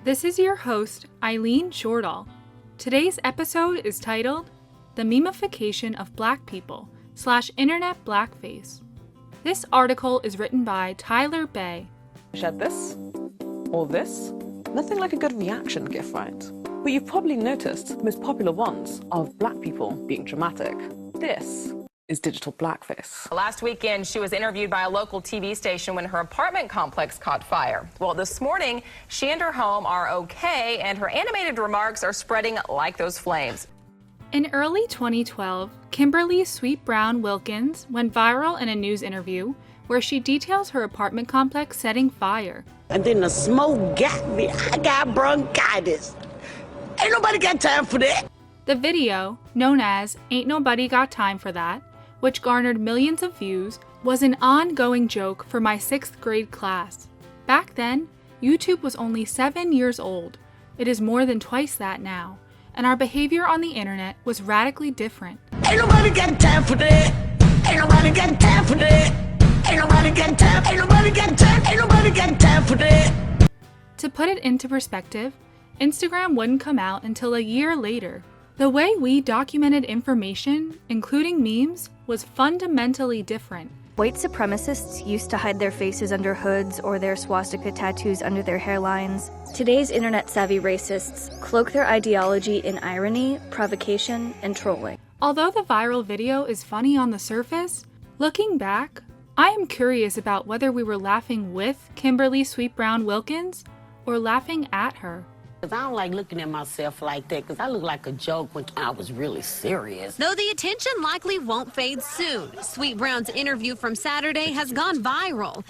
This is your host, Eileen Shortall. Today's episode is titled, The Meme-Fication of Black People / Internet Blackface. This article is written by Tyler Bay. Shared this, or this. Nothing like a good reaction gif, right? But you've probably noticed the most popular ones are of black people being dramatic. This is digital blackface. Last weekend, she was interviewed by a local TV station when her apartment complex caught fire. Well, this morning, she and her home are okay, and her animated remarks are spreading like those flames. In early 2012, Kimberly Sweet Brown Wilkins went viral in a news interview where she details her apartment complex setting fire. And then the smoke got me. I got bronchitis. Ain't nobody got time for that. The video, known as Ain't Nobody Got Time for That, which garnered millions of views, was an ongoing joke for my 6th grade class. Back then, YouTube was only 7 years old. It is more than twice that now, and our behavior on the internet was radically different. Ain't nobody got time for that. Ain't nobody got time for that. Ain't nobody got time. Ain't nobody got time. Ain't nobody got time for that. To put it into perspective, Instagram wouldn't come out until a year later. The way we documented information, including memes, was fundamentally different. White supremacists used to hide their faces under hoods or their swastika tattoos under their hairlines. Today's internet-savvy racists cloak their ideology in irony, provocation, and trolling. Although the viral video is funny on the surface, looking back, I am curious about whether we were laughing with Kimberly Sweet Brown Wilkins or laughing at her. Cause I don't like looking at myself like that, because I look like a joke when I was really serious. Though the attention likely won't fade soon, Sweet Brown's interview from Saturday has gone viral.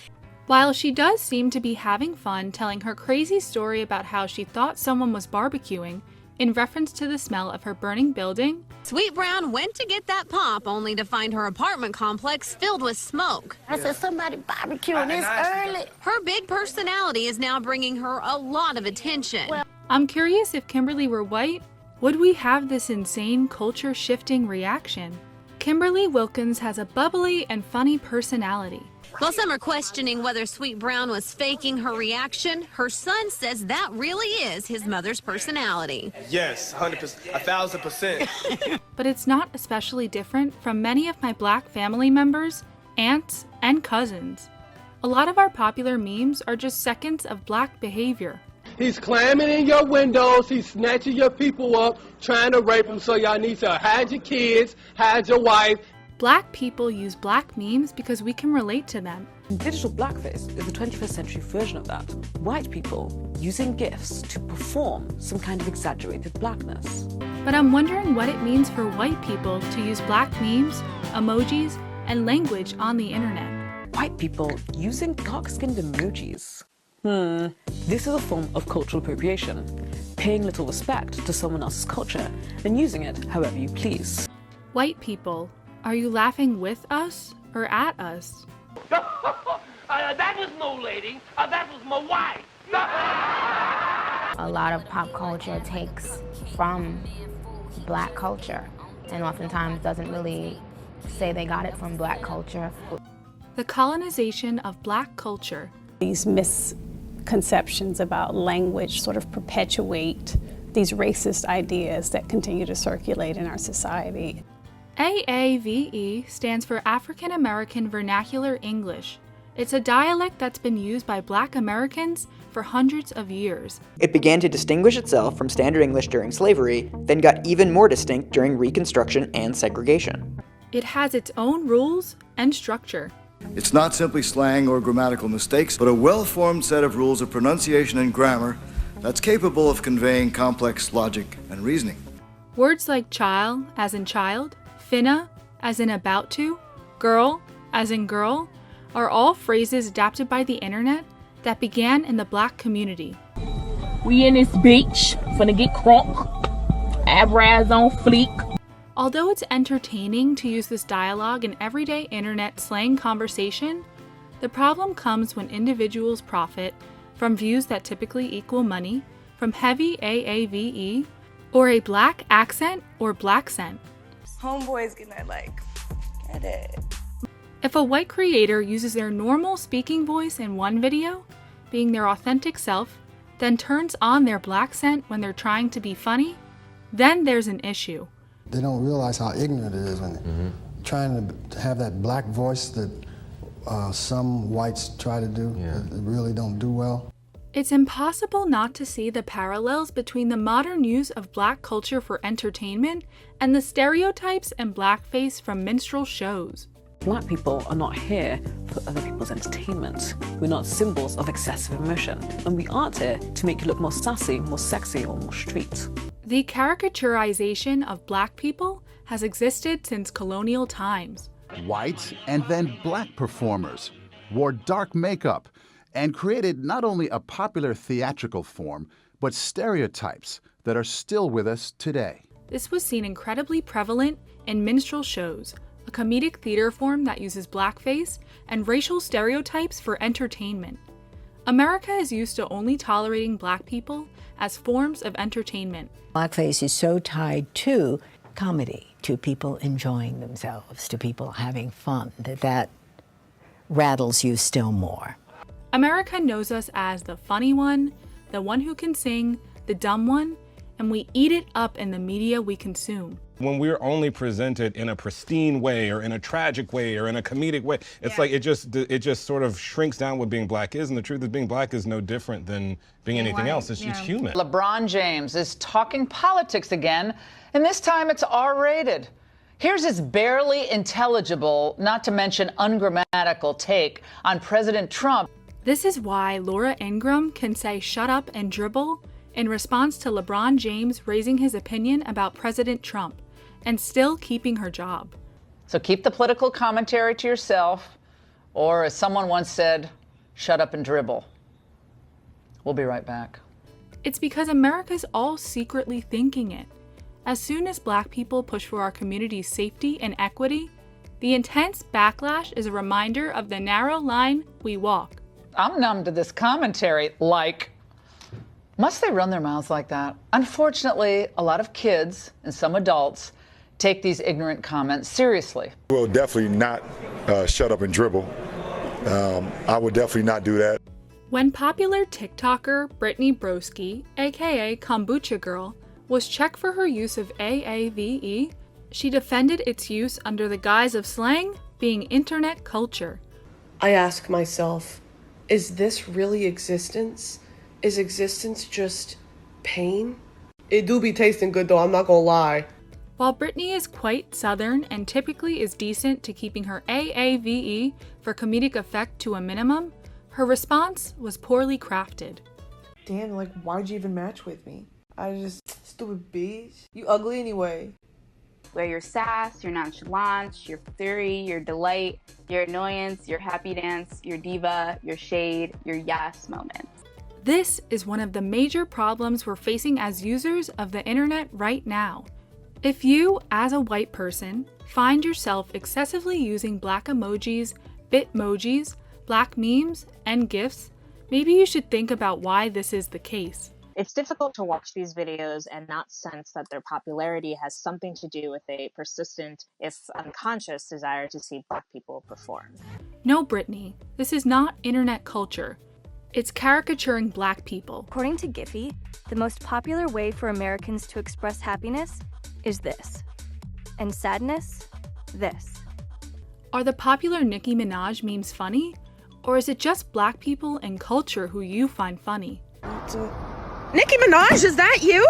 While she does seem to be having fun telling her crazy story about how she thought someone was barbecuing, in reference to the smell of her burning building, Sweet Brown went to get that pop only to find her apartment complex filled with smoke. I said, somebody barbecuing this early. Her big personality is now bringing her a lot of attention. I'm curious if Kimberly were white, would we have this insane culture-shifting reaction? Kimberly Wilkins has a bubbly and funny personality. While some are questioning whether Sweet Brown was faking her reaction, her son says that really is his mother's personality. Yes, 100%, 1,000%. But it's not especially different from many of my black family members, aunts, and cousins. A lot of our popular memes are just seconds of black behavior. He's climbing in your windows, he's snatching your people up, trying to rape them, so y'all need to hide your kids, hide your wife. Black people use black memes because we can relate to them. Digital blackface is the 21st century version of that. White people using GIFs to perform some kind of exaggerated blackness. But I'm wondering what it means for white people to use black memes, emojis, and language on the internet. White people using dark-skinned emojis. This is a form of cultural appropriation, paying little respect to someone else's culture and using it however you please. White people, are you laughing with us or at us? That was no lady, that was my wife. A lot of pop culture takes from black culture and oftentimes doesn't really say they got it from black culture. The colonization of black culture. These misconceptions about language sort of perpetuate these racist ideas that continue to circulate in our society. AAVE stands for African American Vernacular English. It's a dialect that's been used by Black Americans for hundreds of years. It began to distinguish itself from Standard English during slavery, then got even more distinct during Reconstruction and segregation. It has its own rules and structure. It's not simply slang or grammatical mistakes, but a well-formed set of rules of pronunciation and grammar that's capable of conveying complex logic and reasoning. Words like child, as in child, finna, as in about to, girl, as in girl, are all phrases adapted by the internet that began in the black community. We in this bitch, finna get crunk, eyebrows on fleek. Although it's entertaining to use this dialogue in everyday internet slang conversation, the problem comes when individuals profit from views that typically equal money, from heavy AAVE, or a black accent or blaccent. Homeboys get that get it. If a white creator uses their normal speaking voice in one video, being their authentic self, then turns on their blaccent when they're trying to be funny, then there's an issue. They don't realize how ignorant it is when they're trying to have that black voice that some whites try to do, that really don't do well. It's impossible not to see the parallels between the modern use of black culture for entertainment and the stereotypes and blackface from minstrel shows. Black people are not here for other people's entertainment. We're not symbols of excessive emotion, and we aren't here to make you look more sassy, more sexy, or more street. The caricaturization of black people has existed since colonial times. White and then black performers wore dark makeup and created not only a popular theatrical form, but stereotypes that are still with us today. This was seen incredibly prevalent in minstrel shows, a comedic theater form that uses blackface and racial stereotypes for entertainment. America is used to only tolerating black people as forms of entertainment. Blackface is so tied to comedy, to people enjoying themselves, to people having fun, that rattles you still more. America knows us as the funny one, the one who can sing, the dumb one, and we eat it up in the media we consume. When we're only presented in a pristine way or in a tragic way or in a comedic way, it's like it just sort of shrinks down what being black is, and the truth is being black is no different than being anything else. It's human. LeBron James is talking politics again, and this time it's R-rated. Here's his barely intelligible, not to mention ungrammatical take on President Trump. This is why Laura Ingraham can say "shut up" and "dribble" in response to LeBron James raising his opinion about President Trump and still keeping her job. So keep the political commentary to yourself, or as someone once said, shut up and dribble. We'll be right back. It's because America's all secretly thinking it. As soon as black people push for our community's safety and equity, the intense backlash is a reminder of the narrow line we walk. I'm numb to this commentary, must they run their mouths like that? Unfortunately, a lot of kids and some adults take these ignorant comments seriously. We'll definitely not shut up and dribble. I would definitely not do that. When popular TikToker Brittany Broski, aka Kombucha Girl, was checked for her use of AAVE, she defended its use under the guise of slang being internet culture. I ask myself, is this really existence? Is existence just pain? It do be tasting good though, I'm not gonna lie. While Brittany is quite southern and typically is decent to keeping her AAVE for comedic effect to a minimum, her response was poorly crafted. Dan, why'd you even match with me? Stupid bitch. You ugly anyway. Where your sass, your nonchalance, your fury, your delight, your annoyance, your happy dance, your diva, your shade, your yes moments. This is one of the major problems we're facing as users of the internet right now. If you, as a white person, find yourself excessively using black emojis, bitmojis, black memes, and GIFs, maybe you should think about why this is the case. It's difficult to watch these videos and not sense that their popularity has something to do with a persistent, if unconscious, desire to see black people perform. No, Brittany, this is not internet culture. It's caricaturing black people. According to Giphy, the most popular way for Americans to express happiness is this, and sadness, this. Are the popular Nicki Minaj memes funny? Or is it just black people and culture who you find funny? Nicki Minaj, is that you?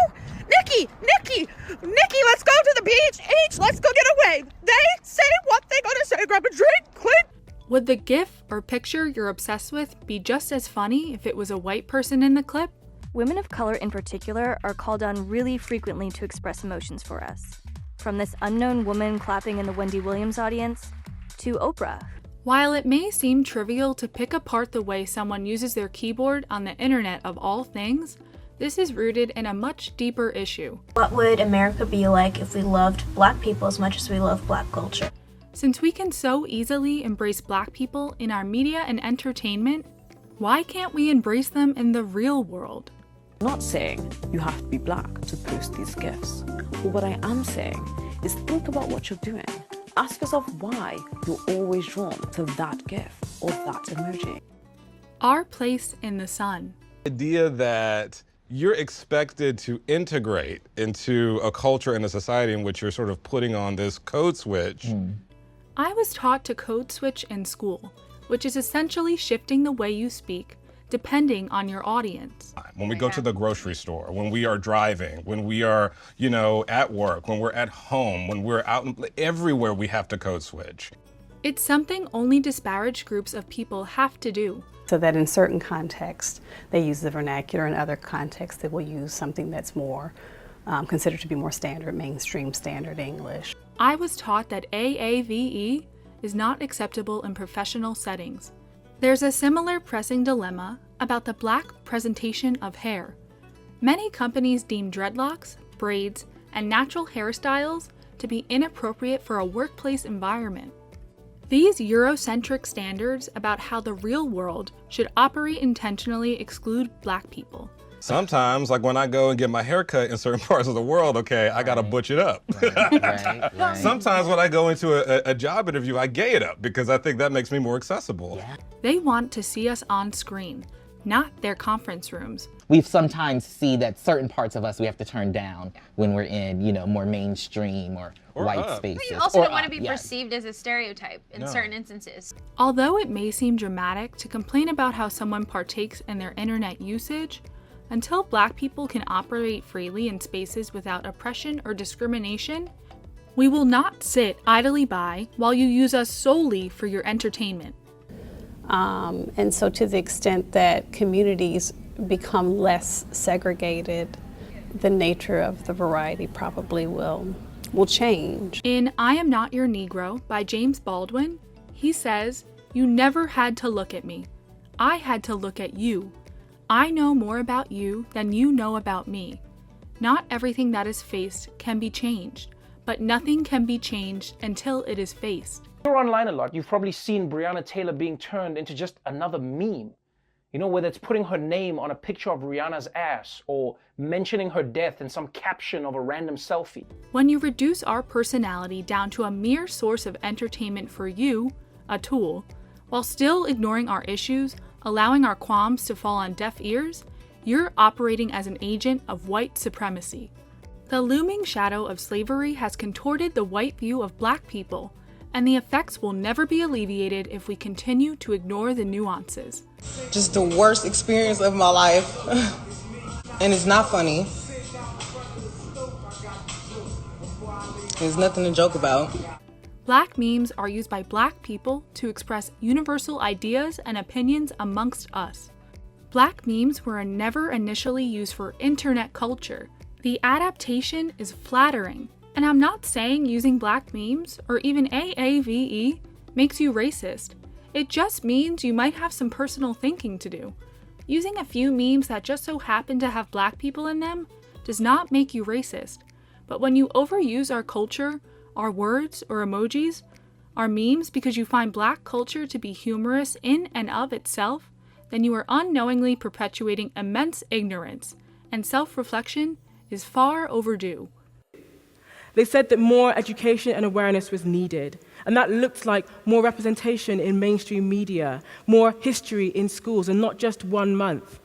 Nicki, let's go to the beach. Let's go get away. They say what they gonna say. Grab a drink, click. Would the GIF or picture you're obsessed with be just as funny if it was a white person in the clip? Women of color in particular are called on really frequently to express emotions for us. From this unknown woman clapping in the Wendy Williams audience, to Oprah. While it may seem trivial to pick apart the way someone uses their keyboard on the internet of all things, This is rooted in a much deeper issue. What would America be like if we loved Black people as much as we love Black culture? Since we can so easily embrace Black people in our media and entertainment, why can't we embrace them in the real world? I'm not saying you have to be Black to post these GIFs. But what I am saying is think about what you're doing. Ask yourself why you're always drawn to that GIF or that emoji. Our place in the sun. The idea that you're expected to integrate into a culture and a society in which you're sort of putting on this code switch. I was taught to code switch in school, which is essentially shifting the way you speak depending on your audience. When we go to the grocery store, when we are driving, when we are, at work, when we're at home, when we're out, everywhere we have to code switch. It's something only disparaged groups of people have to do. So that in certain contexts, they use the vernacular. In other contexts, they will use something that's more considered to be more standard, mainstream standard English. I was taught that AAVE is not acceptable in professional settings. There's a similar pressing dilemma about the Black presentation of hair. Many companies deem dreadlocks, braids, and natural hairstyles to be inappropriate for a workplace environment. These Eurocentric standards about how the real world should operate intentionally exclude Black people. Sometimes, like when I go and get my hair cut in certain parts of the world, I gotta butch it up. Right. Sometimes when I go into a job interview, I gay it up because I think that makes me more accessible. Yeah. They want to see us on screen, not their conference rooms. We sometimes see that certain parts of us we have to turn down when we're in, more mainstream or white spaces. But you also don't want to be yes. perceived as a stereotype in certain instances. Although it may seem dramatic to complain about how someone partakes in their internet usage, until Black people can operate freely in spaces without oppression or discrimination, we will not sit idly by while you use us solely for your entertainment. And so to the extent that communities become less segregated, the nature of the variety probably will change. In I Am Not Your Negro by James Baldwin, he says, "You never had to look at me. I had to look at you. I know more about you than you know about me. Not everything that is faced can be changed, but nothing can be changed until it is faced." You're online a lot. You've probably seen Breonna Taylor being turned into just another meme. Whether it's putting her name on a picture of Rihanna's ass or mentioning her death in some caption of a random selfie. When you reduce our personality down to a mere source of entertainment for you, a tool, while still ignoring our issues, allowing our qualms to fall on deaf ears, you're operating as an agent of white supremacy. The looming shadow of slavery has contorted the white view of Black people, and the effects will never be alleviated if we continue to ignore the nuances. Just the worst experience of my life, and it's not funny. There's nothing to joke about. Black memes are used by Black people to express universal ideas and opinions amongst us. Black memes were never initially used for internet culture. The adaptation is flattering, and I'm not saying using Black memes or even AAVE makes you racist. It just means you might have some personal thinking to do. Using a few memes that just so happen to have Black people in them does not make you racist. But when you overuse our culture, our words or emojis, our memes because you find Black culture to be humorous in and of itself, then you are unknowingly perpetuating immense ignorance, and self-reflection is far overdue. They said that more education and awareness was needed, and that looked like more representation in mainstream media, more history in schools, and not just 1 month.